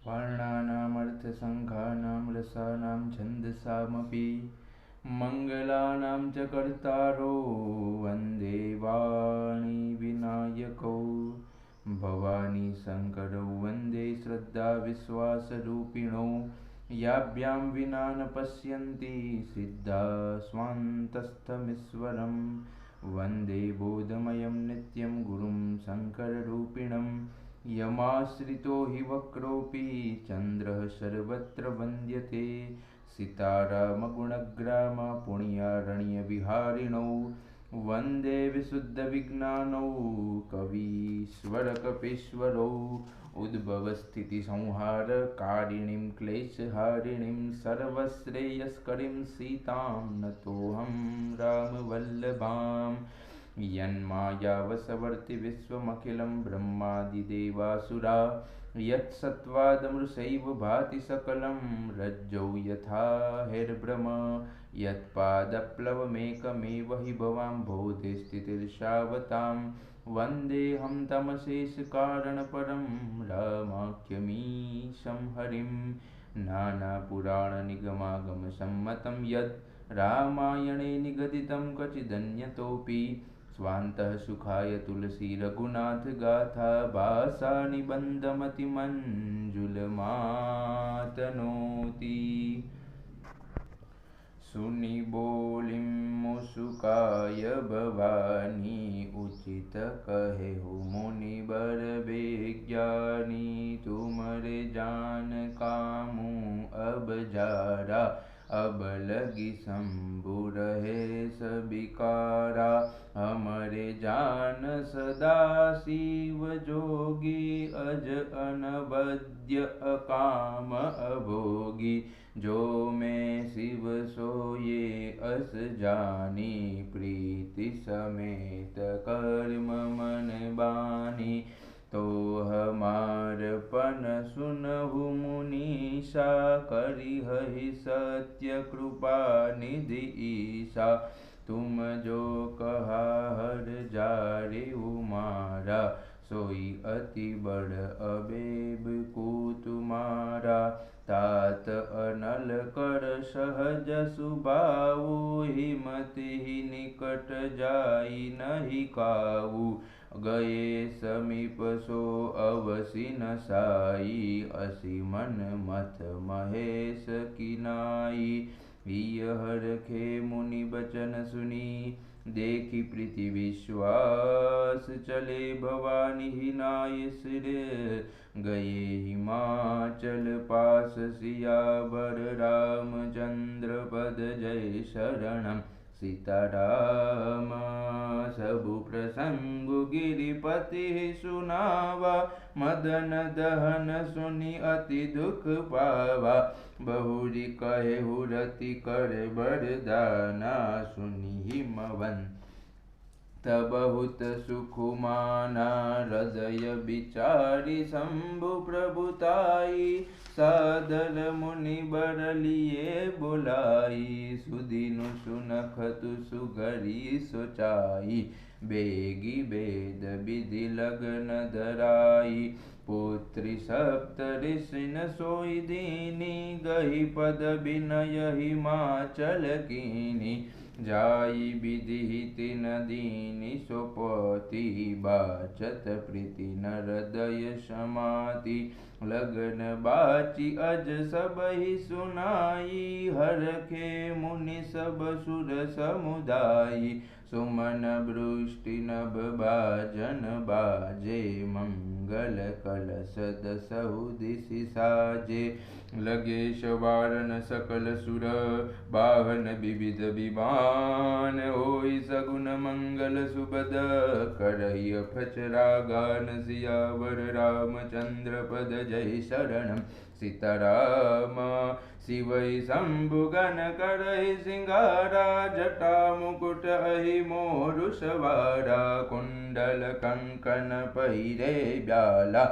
वर्णानामर्थसङ्घानां रसानां छन्दसामपि मङ्गलानां च कर्तारो वन्दे वाणीविनायकौ भवानी शङ्करौ वन्दे श्रद्धाविश्वासरूपिणौ याभ्यां विना न पश्यन्ति सिद्धा स्वान्तस्थमीश्वरं वन्दे बोधमयं नित्यं गुरुं शङ्कररूपिणं यमाश्रितो हि वक्रोऽपि चन्द्रः सर्वत्र वन्द्यते सीतारामगुणग्राम पुण्यारण्यविहारिणौ वन्दे विशुद्धविज्ञानौ कवीश्वरकपीश्वरौ उद्भवस्थितिसंहारकारिणीं क्लेशहारिणीं सर्वश्रेयस्करीं सीतां नतोऽहं रामवल्लभाम् यन्मायावशवर्ति विश्वमखिलं ब्रह्मादिदेवासुरा यत्सत्त्वादमृषैव भाति सकलं रज्जौ यथा हैर्भ्रम यत्पादप्लवमेकमेव हि भवां बोधे स्थितिर्षावतां वन्देऽहं तमशेषकारणपरं रामाख्यमीशं हरिं नानापुराणनिगमागमसम्मतं यद् रामायणे निगदितं क्वचिदन्यतोऽपि स्वान्तः सुखाय तुलसी रघुनाथ गाथा भाषा निबन्धमतिमञ्जुलमातनोति सुनि बोलिं मुसुकाय भवानी उचित कहे हो मुनिबर विज्ञानी तुमरे जान कामू अब जारा अब लगी शंभु रहे सबिकारा हमरे जान सदा शिव जोगी अज अनबद्य अकाम अभोगी जो मैं शिव सोये अस जानी प्रीति समेत कर्म मन बानी तो हमार पन सुनहु मुनीषा करिहहि सत्य कृपा निधि ईशा तुम जो कहा हर जारे उमारा सोई अति बड़ अबेब को तुम्हारा तात अनल कर सहज सुबाऊ हिमति ही निकट जाई नहीं काऊ गए समीप सो अवसि न साई असि मन मथ महेश किनाई हर खे मुनि बचन सुनी देखी प्रीति विश्वास चले भवानी ही नाय सिर गए हिमाचल पास सियावर रामचंद्र पद जय शरणम सीताराम सबु प्रसंगु गिरिपति सुनावा मदन दहन सुनि अति दुख पावा बहुरी कहे रति कर बरदाना सुनि हिमवन बहुत सुखुमाना हृदय विचारी शंभु प्रभुताई सादर मुनि बर लिए बुलाई सुदिनु सुनखतु सुगरी सोचाई बेगी वेद विधि लगन धराई पुत्री सप्त ऋषिन सोई दीनी गही पद विनय हिमाचल कीनी जाई विधि न दीनी सोपति बाचत प्रीति न हृदय समाति लगन बाची अज सब ही सुनाई हर खे मुनि सब सुर समुदायी सुमन वृष्टि नभ बाजन बाजे मंगल कलश दसहु दिशि साजे लगे शवारन सकल सुर बाहन विविध विमान होई सगुन मंगल सुबद करय फचरा गान सियावर रामचंद्र पद जय शरणम सीताराम शिवै शंभुगन करहि सिंगारा जटा मुकुट अहि मोरु सवारा कुंडल कंकन पहिरे ब्याला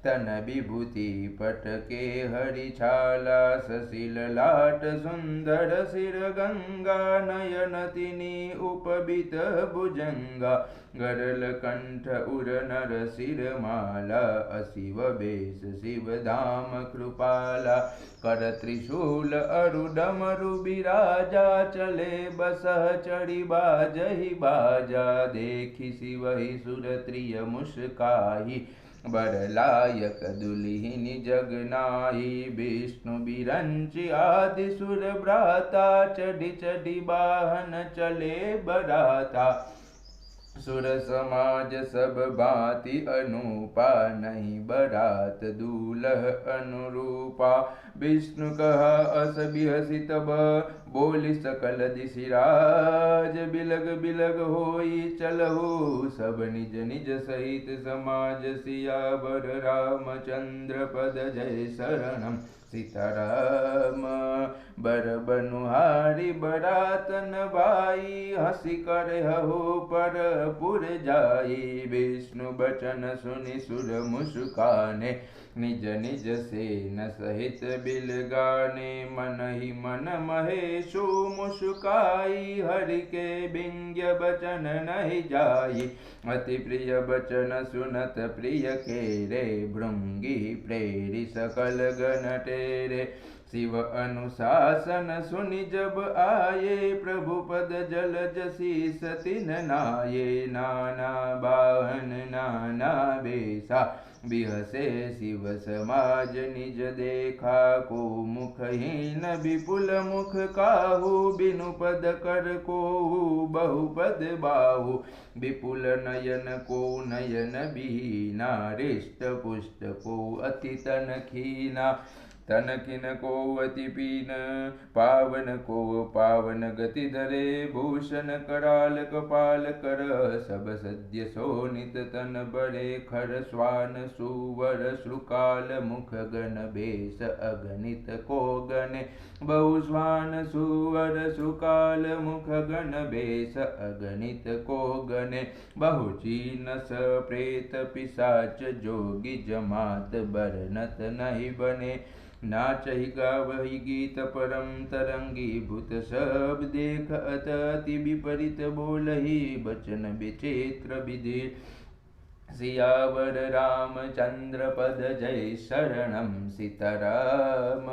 तन विभूति पटके हरिछाला सशिल लाट सुंदर सिर गंगा नयन तिनि उपबित भुजंगा गरल कंठ उर नर सिर माला अशिव बेश शिव धाम कृपाला कर त्रिशूल अरु डमरु बिराजा चले बसह चढ़ी बाजहि बाजा देखि शिवहि सुर त्रिय मुस्काहि बरलायक दुलिहिनि जगनाई विष्णु बिरंचि आदि सुर भ्राता चढ़ी चढ़ी वाहन चले बराता सुर समाज सब भांति अनूपा नहीं बरात दूल्ह अनुरूपा विष्णु कहा अस बिहसि तब बोली सकल दिशिराज बिलग बिलग होई चलहु सब निज निज सहित समाज सियावर रामचंद्र पद जय शरणम सीताराम बर बनुहारी बरातन भाई हंसी कर हो पर पुर जाई विष्णु बचन सुनि सुर मुस्काने निज निज सेन सहित बिलगाने मन ही मन महेशु मुस्काई हरि के बिंग्य बचन नहीं जाई अति प्रिय बचन सुनत प्रिय केरे भृंगी प्रेरि सकल गण टेरे शिव अनुशासन सुनि जब आये प्रभु पद जल जसीस तिन नाये नाना बाहन नाना बेसा बिहसे शिव समाज निज देखा को मुखहीन विपुल मुख काहू बिनु पद कर को बहुपद बाहु विपुल नयन को नयन बीना रिष्ट पुष्ट को अति तन खीना तन किन को अति पीन पावन को पावन गति धरे भूषण कराल कपाल कर सब सद्य शोणित तन बड़े खर स्वान सुवर श्रुकाल मुख गण बेश अगणित को गणे बहु स्वान सुवर सुकाल मुख गण बेश अगणित को गणे बहु चीन स प्रेत पिशाच जोगी जमात बरनत नहीं बने नाचहि गावहि गीत परम तरंगी भूत सब देख अति विपरीत बोलहि बचन विचित्र विधि सियावर रामचंद्र पद जय शरणम सीताराम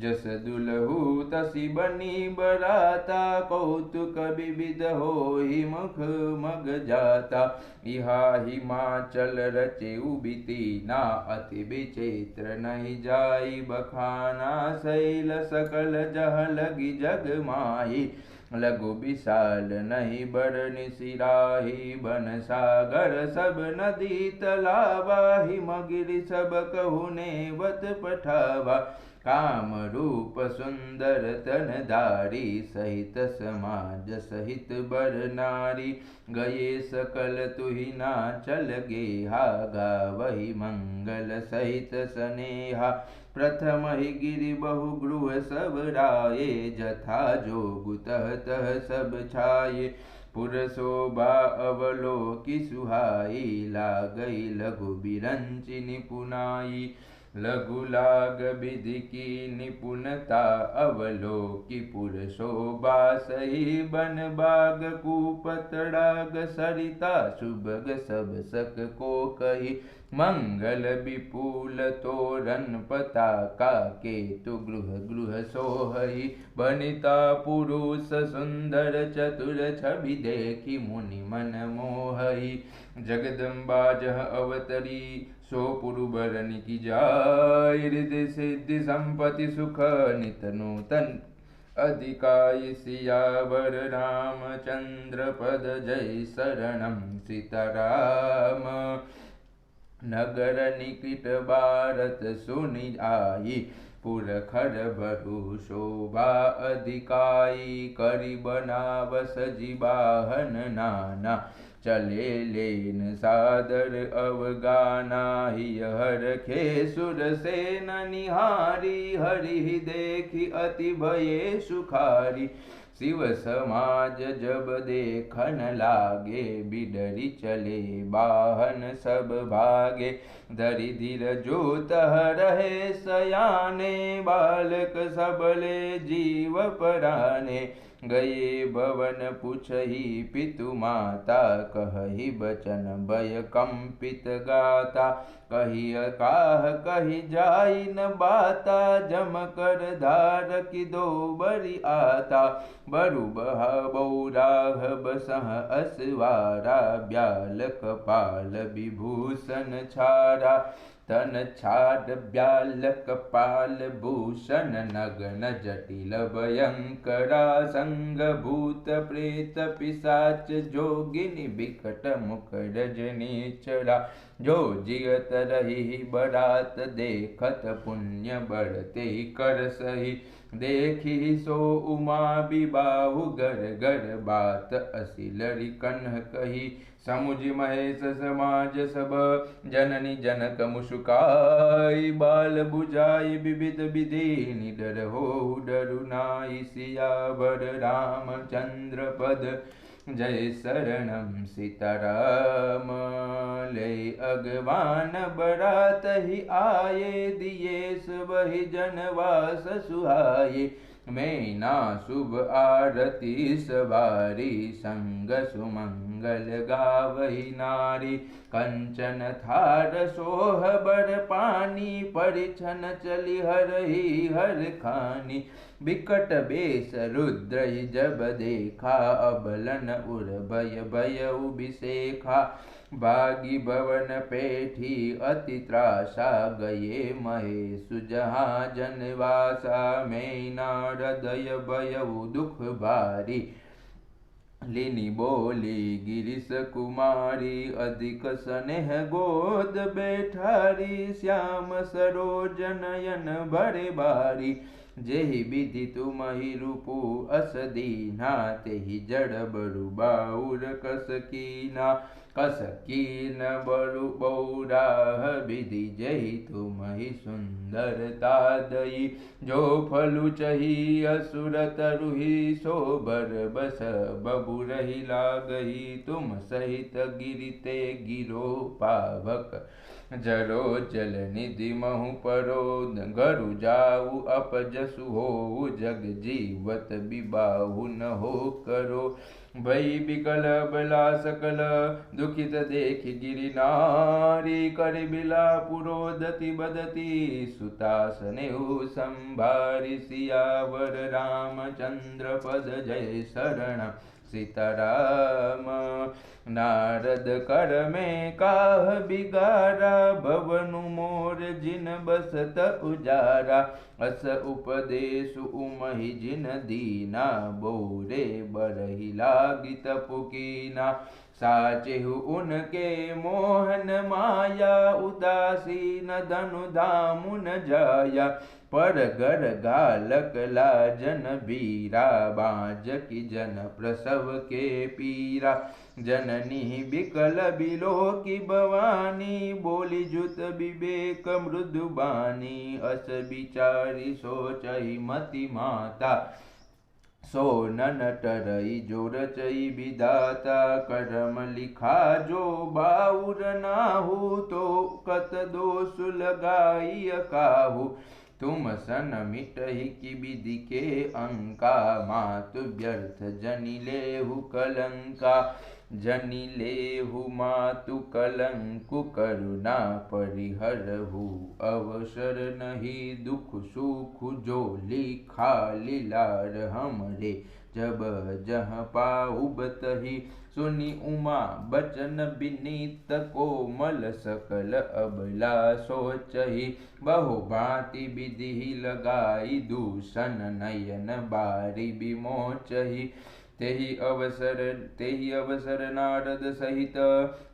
जस दुलहु तसी बनी बराता कौतुक विविध होहि मुख मग जाता इहा हिमाचल रचे उबिती ना अति विचित्र नहीं जाई बखाना शैल सकल जह लगी जग माही लघु विशाल नहीं बरनि सिराही बन सागर सब नदी तलावा हिमगिरि सब कहुने वत पठावा काम रूप सुंदर तन धारी सहित समाज सहित बर नारी गए सकल तुहि ना चल गेहा गावहि मंगल सहित स्नेहा प्रथम ही गिरि बहु गृह सब राये जथा जोगु तह तह सब छाये पुर शोभा अवलोकि सुहाई लागई लघु बिरंचि निपुनाई लघु लाग विधि की निपुणता अवलोकि पुर शोभा सही बन बाग कूप तड़ाग सरिता सुबग सब सक को कही मंगल विपुल तोरण पताका केतु गृह गृह सोहई बनिता पुरुष सुंदर चतुर छवि देखी मुनि मन मोहई जगदम्बा जह अवतरी सो पुरुबरन की जाय हृदय सिद्धि संपत्ति सुख नित नूतन अधिकाय सियावर रामचंद्र पद जय शरणम सीताराम नगर निकट भारत सुनि आई पुर खर बरु शोभा अधिकाई करि बनावस जिबाहन नाना चले लेन सादर अवगाना हर खे सुर सेन निहारी हरि देखी अति भये सुखारी शिव समाज जब देखन लागे, बिडरी चले बाहन सब भागे। धरि धीर जोत रहे सयाने, बालक सबले जीव पराने। गए भवन पुछहि पितु माता, कहहि बचन भय कंपित गाता। कही काह कही जाई न बाता, जम कर धार की दो बरी आता। बरु बहा बौराह बसह असवारा, ब्याल कपाल विभूषण छारा। तन छाड़ ब्याल कपाल भूषण, नगन जटिल भयंकरा। संग भूत प्रेत पिशाच जोगिनी, बिकट मुख रजनीचरा। जो जियत रही बरात देखत, पुण्य बढ़ते कर सही। देखी सो उमा बिबाहु, गर गर बात असिलरि कन्ह कही। समुझ महेश समाज सब, जननी जनक मुस्काई। बाल बुझाई विविध विधि, निडर हो डरु नाई। सियावर रामचंद्र पद, जय शरणम सीताराम। ले अगवान बरात ही आये, दिए सुबहि जनवास सुहाये। मैं ना शुभ आरती सवारी, संग सुमंगल गावही नारी। कंचन थार सोह बर पानी, परिछन चली हरहि हर खानी। बिकट बेस रुद्र जब देखा, अबलन उर भय भय बिसेखा। बागी भवन पेठी अति त्रासा, गए महेश जहाँ जनवासा। मैं नारदय भयउ दुख भारी, लिनि बोली गिरिश कुमारी। अधिक स्नेह गोद बैठारी, श्याम सरोज नयन भरे बारी। जेहि विधि तुमहि रूपु अस दीना, तेहि जड़ बरु बाउर कस कीना। कस कीन बरु बौराह विधि, जेहि तुमहि सुंदरता दई। जो फलु चही असुर तरुहि, सो बर बस बबु रही लागही। तुम सहित गिरिते गिरो पावक, जरो जल निधि महु परो। गरु जाऊ अपजसु हो, जग जीवत बिबाहु न हो करो। भई बिकल बला सकल, दुखित देख गिरि नारी। कर बिला पुरोदति बदती, सुतासनेहु संभारि। सियावर रामचंद्र पद, जय शरण सीताराम। नारद कर में काह बिगारा, भवनु मोर जिन बसत उजारा। अस उपदेश उमहि जिन दीना, बोरे बरहि लागी तपुकीना। साचेहु उनके मोहन माया, उदासीन धनु धामु न जाया। पर गर गालक लाजन बीरा, बाज की जन प्रसव के पीरा। जननी बिकल बिलो की भवानी, बोली जुत विवेक मृदु बानी। अस विचारी सोचहि मति माता, सो नन टरई जो रचई विधाता। करम लिखा जो बाउर नाहु, तो कत दोष लगाई काहू। तुम सन मिटहि की विधि के अंका, मातु व्यर्थ जनि लेहु कलंका। जनि लेहु मातु कलंकु, करुणा परिहरहु अवसर नहीं। दुख सुख जो लिखा लीलार हमरे, जब जहाँ पाउब तही। सुनी उमा बचन विनीत, कोमल सकल अबला सोचहि। बहु भांति विधि लगाई, दूषण नयन बारी विमोचहि। तेहि अवसर नारद सहित,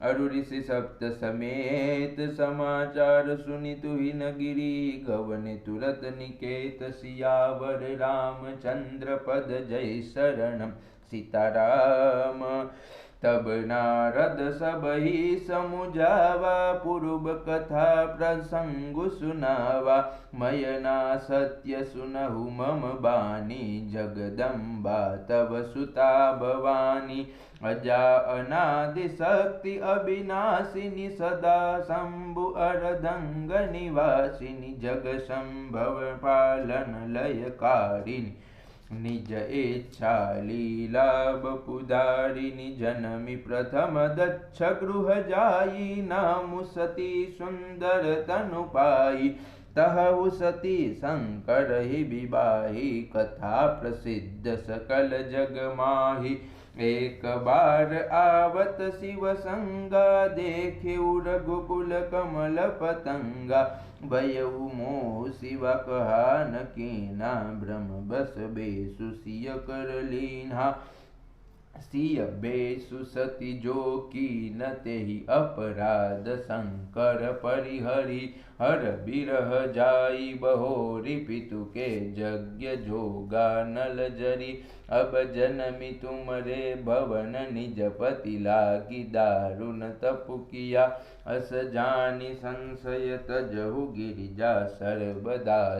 अरु ऋषि सप्त समेत। समाचार सुनि तुहि न गिरी, गवन तुरत निकेत। सियावर रामचंद्र पद, जय शरण सीताराम। तब नारद सब ही समुझावा, पूर्व कथा प्रसंग सुनावा। मयना सत्य सुनहु मम बानी, जगदम्बा तव सुता भवानी। अजा अनादि शक्ति अविनाशिनी, सदा शंभु अर्धंग निवासिनी। जग संभव पालन लयकारिणी, निज इच्छा लीला बपुधारिणी। जनमी प्रथम दक्ष गृह जाई, नामु सती सुंदर तनु पाई। तहु सती शंकर ही विवाही, कथा प्रसिद्ध सकल जग माही। एक बार आवत शिव संगा, देखे रघुकुल कमल पतंगा। भयउ मोह शिवा कहा न कीना, ब्रह्म बस बेसु सिय कर लीन्हा। सिय बेसु सती जो कीन, तेहि अपराध शंकर परिहरि। हर बिरह जाई बहोरी, पितु के यज्ञ जोगा नल जरी। अब जनमी तुमरे भवन, निज पति लागी दारुण तपु किया। अस जानि संशय तजहु गिरिजा, सर्वदा